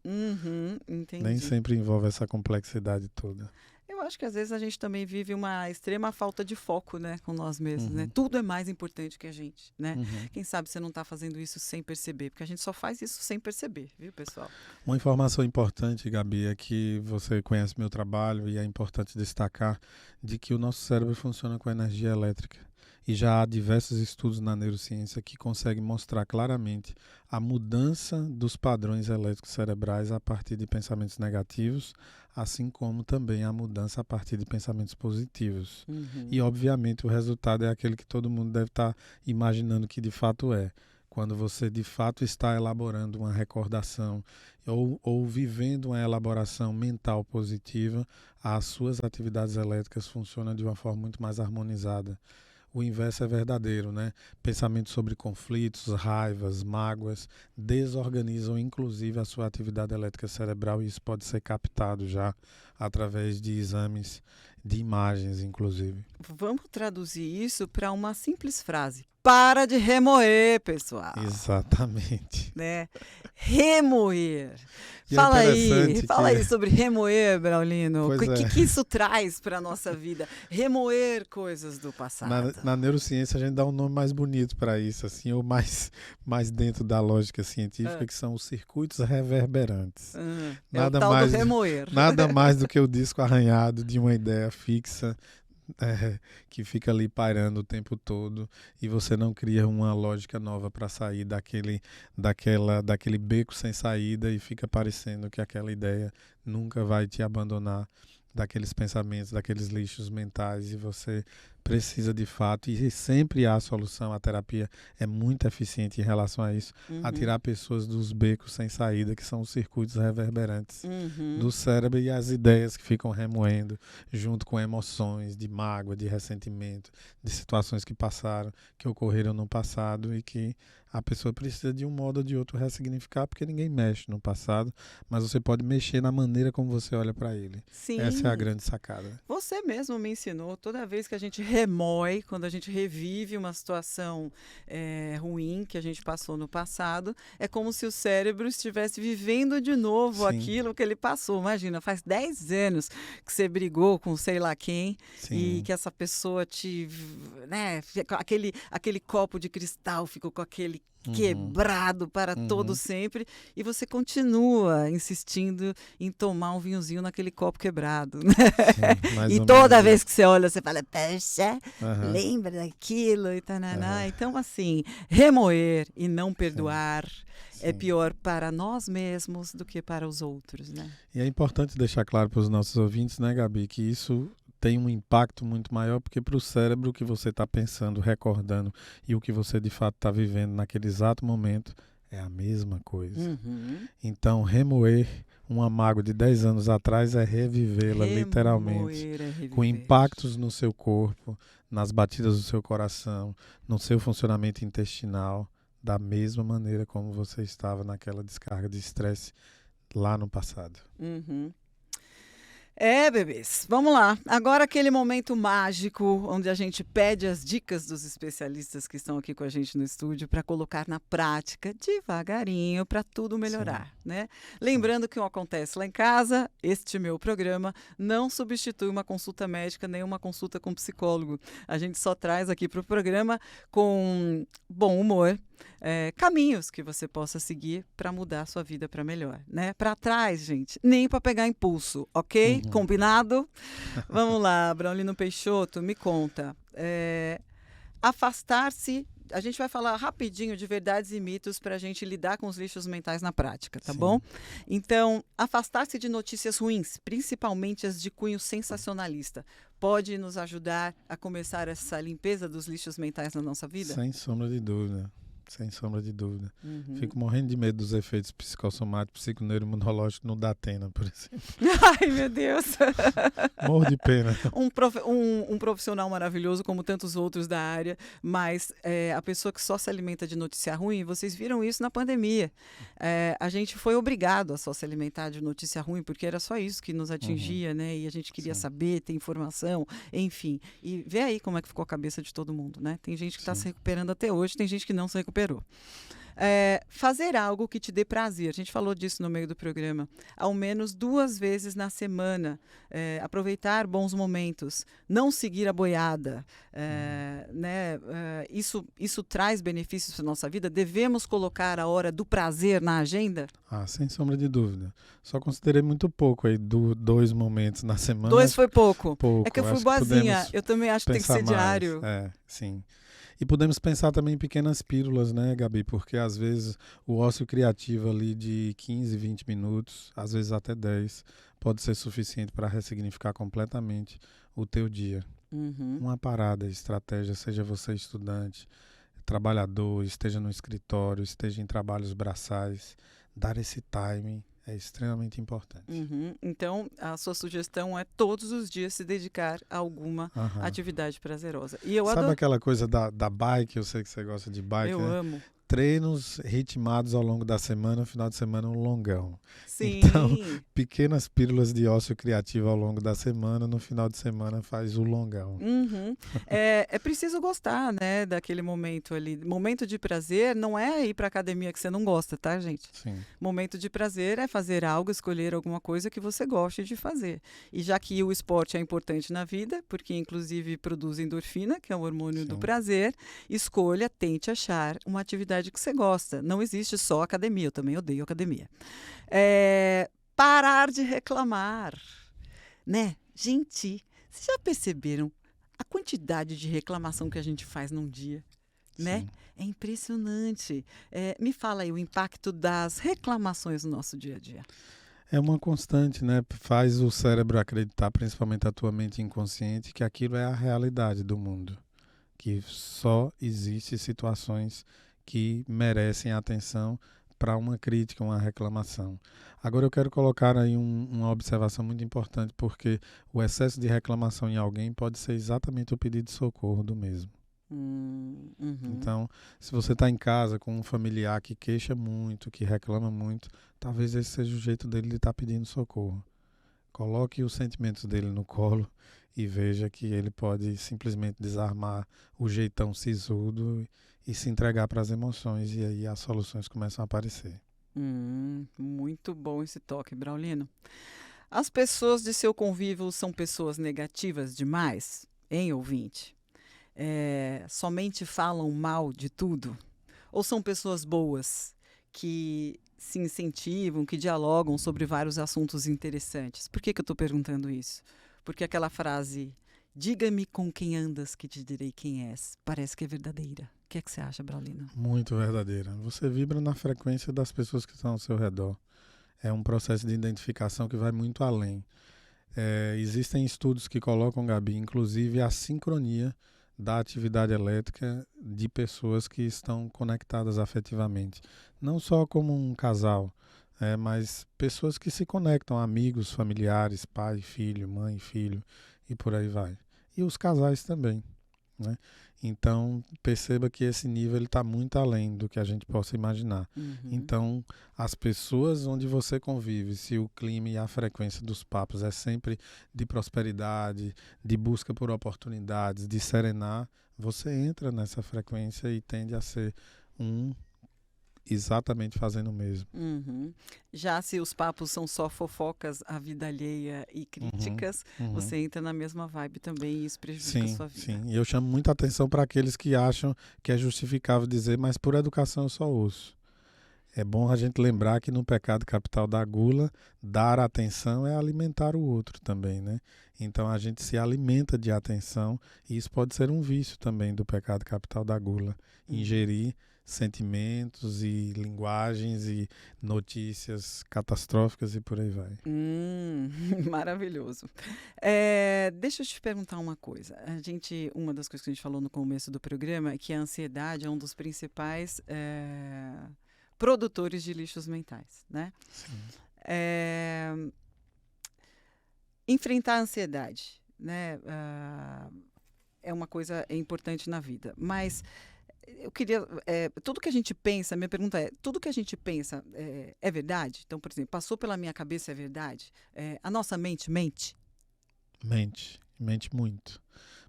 Entendi. Nem sempre envolve essa complexidade toda. Eu acho que às vezes a gente também vive uma extrema falta de foco, né, com nós mesmos, né? Tudo é mais importante que a gente, né? Quem sabe você não está fazendo isso sem perceber, porque a gente só faz isso sem perceber, viu, pessoal? Uma informação importante, Gabi, é que você conhece meu trabalho e é importante destacar de que o nosso cérebro funciona com energia elétrica. E já há diversos estudos na neurociência que conseguem mostrar claramente a mudança dos padrões elétricos cerebrais a partir de pensamentos negativos, assim como também a mudança a partir de pensamentos positivos. E, obviamente, o resultado é aquele que todo mundo deve estar imaginando que de fato é. quando você de fato está elaborando uma recordação ou vivendo uma elaboração mental positiva, as suas atividades elétricas funcionam de uma forma muito mais harmonizada. O inverso é verdadeiro, né? Pensamentos sobre conflitos, raivas, mágoas desorganizam inclusive a sua atividade elétrica cerebral, e isso pode ser captado já através de exames de imagens, inclusive. Vamos traduzir isso para uma simples frase. Para de remoer, pessoal. Exatamente. Né? Remoer. E Fala é aí, interessante fala que- aí sobre remoer, Braulino. O Pois que, é. que isso traz para a nossa vida? Remoer coisas do passado. Na neurociência a gente dá um nome mais bonito para isso, assim, ou mais dentro da lógica científica, que são os circuitos reverberantes. É o tal do remoer. Nada mais do que o disco arranhado de uma ideia fixa, que fica ali pairando o tempo todo, e você não cria uma lógica nova para sair daquele beco sem saída, e fica parecendo que aquela ideia nunca vai te abandonar daqueles pensamentos, daqueles lixos mentais, e você precisa de fato, e sempre há solução. A terapia é muito eficiente em relação a isso, a tirar pessoas dos becos sem saída, que são os circuitos reverberantes do cérebro, e as ideias que ficam remoendo junto com emoções de mágoa, de ressentimento, de situações que passaram, que ocorreram no passado, e que a pessoa precisa de um modo ou de outro ressignificar, porque ninguém mexe no passado, mas você pode mexer na maneira como você olha para ele. Sim. Essa é a grande sacada. Você mesmo me ensinou, toda vez que a gente remói, quando a gente revive uma situação ruim que a gente passou no passado, é como se o cérebro estivesse vivendo de novo Sim. aquilo que ele passou. Imagina, faz 10 anos que você brigou com sei lá quem, Sim. e que essa pessoa aquele copo de cristal ficou com aquele quebrado para todo sempre, e você continua insistindo em tomar um vinhozinho naquele copo quebrado, né? Sim, mais E ou toda menos vez isso. que você olha, você fala, poxa, Aham. lembra daquilo e tananá. Então, assim, remoer e não perdoar é Sim. pior para nós mesmos do que para os outros, né? E é importante deixar claro para os nossos ouvintes, né, Gabi, que isso tem um impacto muito maior, porque para o cérebro o que você está pensando, recordando, e o que você de fato está vivendo naquele exato momento é a mesma coisa. Então, remoer uma mágoa de 10 anos atrás é revivê-la literalmente, Remoer é reviver. com impactos no seu corpo, nas batidas do seu coração, no seu funcionamento intestinal, da mesma maneira como você estava naquela descarga de estresse lá no passado. Bebês, vamos lá. Agora aquele momento mágico onde a gente pede as dicas dos especialistas que estão aqui com a gente no estúdio para colocar na prática devagarinho para tudo melhorar, né? Lembrando que o Acontece Lá em Casa, este meu programa, não substitui uma consulta médica nem uma consulta com psicólogo. A gente só traz aqui para o programa com bom humor, caminhos que você possa seguir para mudar a sua vida para melhor, né? Para trás, gente, nem para pegar impulso, ok? Combinado? Vamos lá, Braulino Peixoto, me conta. Afastar-se. A gente vai falar rapidinho de verdades e mitos para a gente lidar com os lixos mentais na prática, tá Sim. bom? Então, afastar-se de notícias ruins, principalmente as de cunho sensacionalista, pode nos ajudar a começar essa limpeza dos lixos mentais na nossa vida? Sem sombra de dúvida. Sem sombra de dúvida. Fico morrendo de medo dos efeitos psicossomáticos, psiconeuroimunológicos no Datena, por exemplo. Ai, meu Deus! Morro de pena. Um profissional maravilhoso, como tantos outros da área, mas a pessoa que só se alimenta de notícia ruim, vocês viram isso na pandemia. A gente foi obrigado a só se alimentar de notícia ruim, porque era só isso que nos atingia, né? E a gente queria saber, ter informação, enfim. E vê aí como é que ficou a cabeça de todo mundo, né? Tem gente que está se recuperando até hoje, tem gente que não se recuperou. Fazer algo que te dê prazer. A gente falou disso no meio do programa. Ao menos 2 vezes na semana. Aproveitar bons momentos. Não seguir a boiada. Né? Isso traz benefícios para a nossa vida? Devemos colocar a hora do prazer na agenda? Sem sombra de dúvida. Só considerei muito pouco aí, 2 momentos na semana. 2 foi pouco. Pouco. É que eu fui Acho que boazinha. podemos Eu também acho que tem que ser pensar mais. diário. Sim. E podemos pensar também em pequenas pílulas, né, Gabi? Porque às vezes o ócio criativo ali de 15, 20 minutos, às vezes até 10, pode ser suficiente para ressignificar completamente o teu dia. Uma parada, estratégia, seja você estudante, trabalhador, esteja no escritório, esteja em trabalhos braçais, dar esse timing é extremamente importante. Então, a sua sugestão é todos os dias se dedicar a alguma atividade prazerosa. E eu Sabe aquela coisa da bike? Eu sei que você gosta de bike. Eu amo. Treinos ritmados ao longo da semana, no final de semana um longão. Sim. Então, pequenas pílulas de ócio criativo ao longo da semana, no final de semana faz o longão. É preciso gostar, né, daquele momento ali. Momento de prazer não é ir para academia que você não gosta, tá, gente? Sim. Momento de prazer é fazer algo, escolher alguma coisa que você goste de fazer. E já que o esporte é importante na vida, porque inclusive produz endorfina, que é o hormônio do prazer, escolha, tente achar uma atividade que você gosta. Não existe só academia, eu também odeio academia. Parar de reclamar, né? Gente, vocês já perceberam a quantidade de reclamação que a gente faz num dia, né? Sim. É impressionante. Me fala aí o impacto das reclamações no nosso dia a dia. É uma constante, né? Faz o cérebro acreditar, principalmente a tua mente inconsciente, que aquilo é a realidade do mundo. Que só existem situações que merecem atenção para uma crítica, uma reclamação. Agora eu quero colocar aí uma observação muito importante, porque o excesso de reclamação em alguém pode ser exatamente o pedido de socorro do mesmo. Então, se você está em casa com um familiar que queixa muito, que reclama muito, talvez esse seja o jeito dele de estar pedindo socorro. Coloque os sentimentos dele no colo e veja que ele pode simplesmente desarmar o jeitão sisudo e se entregar para as emoções, e aí as soluções começam a aparecer. Muito bom esse toque, Braulino. As pessoas de seu convívio são pessoas negativas demais, hein, ouvinte? Somente falam mal de tudo? Ou são pessoas boas que se incentivam, que dialogam sobre vários assuntos interessantes? Por que eu estou perguntando isso? Porque aquela frase, diga-me com quem andas que te direi quem és, parece que é verdadeira. O que é que você acha, Braulino? Muito verdadeira. Você vibra na frequência das pessoas que estão ao seu redor. É um processo de identificação que vai muito além. Existem estudos que colocam, Gabi, inclusive a sincronia da atividade elétrica de pessoas que estão conectadas afetivamente. Não só como um casal, mas pessoas que se conectam, amigos, familiares, pai, filho, mãe, filho, e por aí vai. E os casais também, né? Então, perceba que esse nível está muito além do que a gente possa imaginar. Então, as pessoas onde você convive, se o clima e a frequência dos papos é sempre de prosperidade, de busca por oportunidades, de serenar, você entra nessa frequência e tende a ser exatamente fazendo o mesmo. Já se os papos são só fofocas, a vida alheia e críticas, você entra na mesma vibe também e isso prejudica a sua vida. Sim, e eu chamo muita atenção para aqueles que acham que é justificável dizer, mas por educação eu só ouço. É bom a gente lembrar que no pecado capital da gula, dar atenção é alimentar o outro também, né? Então a gente se alimenta de atenção e isso pode ser um vício também do pecado capital da gula. Ingerir sentimentos e linguagens e notícias catastróficas e por aí vai. Maravilhoso. Deixa eu te perguntar uma coisa. Uma das coisas que a gente falou no começo do programa é que a ansiedade é um dos principais produtores de lixos mentais, né? Sim. Enfrentar a ansiedade, né? É uma coisa importante na vida, mas eu queria, tudo que a gente pensa, minha pergunta é, tudo que a gente pensa é verdade? Então, por exemplo, passou pela minha cabeça é verdade? A nossa mente mente? Mente muito,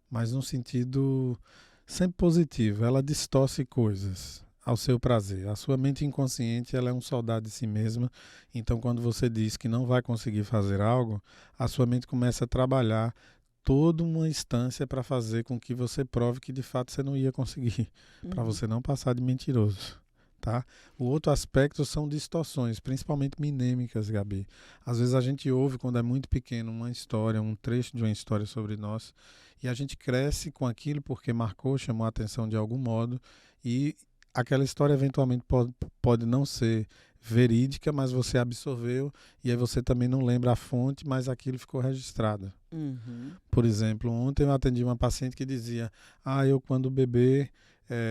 mas num sentido sempre positivo, ela distorce coisas ao seu prazer. A sua mente inconsciente, ela é um soldado de si mesma, então quando você diz que não vai conseguir fazer algo, a sua mente começa a trabalhar toda uma instância para fazer com que você prove que de fato você não ia conseguir, para você não passar de mentiroso, tá? O outro aspecto são distorções, principalmente minêmicas, Gabi. Às vezes a gente ouve quando é muito pequeno uma história, um trecho de uma história sobre nós, e a gente cresce com aquilo porque marcou, chamou a atenção de algum modo, e aquela história eventualmente pode não ser verídica, mas você absorveu e aí você também não lembra a fonte, mas aquilo ficou registrado. Por exemplo, ontem eu atendi uma paciente que dizia, eu quando bebê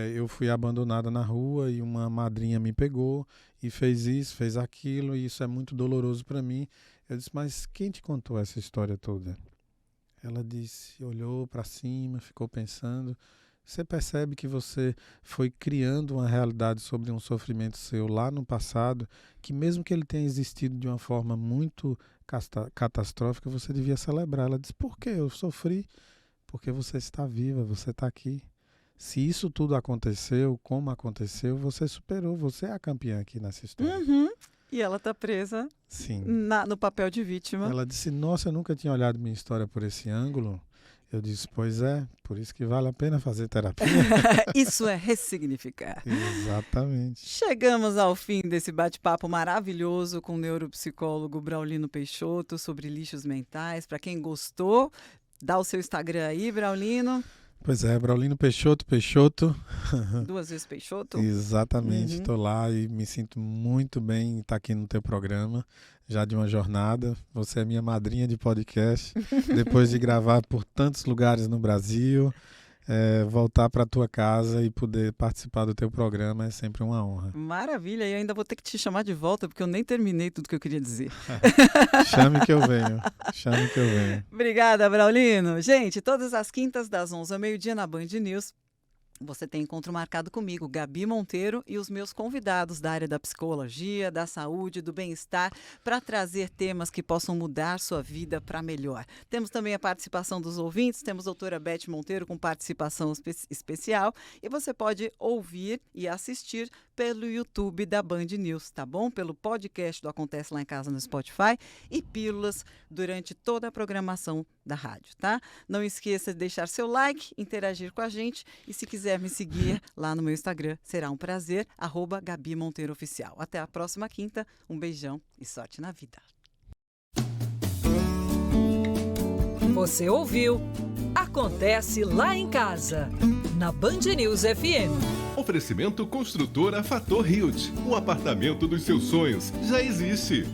eu fui abandonada na rua e uma madrinha me pegou e fez isso, fez aquilo, e isso é muito doloroso para mim. Eu disse, mas quem te contou essa história toda? Ela disse, olhou para cima, ficou pensando. Você percebe que você foi criando uma realidade sobre um sofrimento seu lá no passado, que mesmo que ele tenha existido de uma forma muito catastrófica, você devia celebrar. Ela disse, por que eu sofri? Porque você está viva, você está aqui. Se isso tudo aconteceu, como aconteceu, você superou, você é a campeã aqui nessa história. Uhum. E ela está presa Sim. no papel de vítima. Ela disse, nossa, eu nunca tinha olhado minha história por esse ângulo. Eu disse, pois é, por isso que vale a pena fazer terapia. Isso é ressignificar. Exatamente. Chegamos ao fim desse bate-papo maravilhoso com o neuropsicólogo Braulino Peixoto sobre lixos mentais. Para quem gostou, dá o seu Instagram aí, Braulino. Pois é, Braulino Peixoto. 2 vezes Peixoto. Exatamente, estou lá e me sinto muito bem em estar aqui no teu programa, já de uma jornada. Você é minha madrinha de podcast, depois de gravar por tantos lugares no Brasil, voltar para a tua casa e poder participar do teu programa é sempre uma honra. Maravilha, e ainda vou ter que te chamar de volta, porque eu nem terminei tudo que eu queria dizer. Chame que eu venho. Obrigada, Braulino. Gente, todas as quintas das 11 ao meio-dia na Band News, você tem encontro marcado comigo, Gabi Monteiro, e os meus convidados da área da psicologia, da saúde, do bem-estar, para trazer temas que possam mudar sua vida para melhor. Temos também a participação dos ouvintes, temos a doutora Beth Monteiro com participação especial, e você pode ouvir e assistir pelo YouTube da Band News, tá bom? Pelo podcast do Acontece Lá em Casa no Spotify e pílulas durante toda a programação da rádio, tá? Não esqueça de deixar seu like, interagir com a gente e se quiser me seguir lá no meu Instagram, será um prazer, @Gabi Monteiro Oficial. Até a próxima quinta, um beijão e sorte na vida. Você ouviu Acontece Lá em Casa, na Band News FM. Oferecimento Construtora Fator Hilt. O apartamento dos seus sonhos já existe.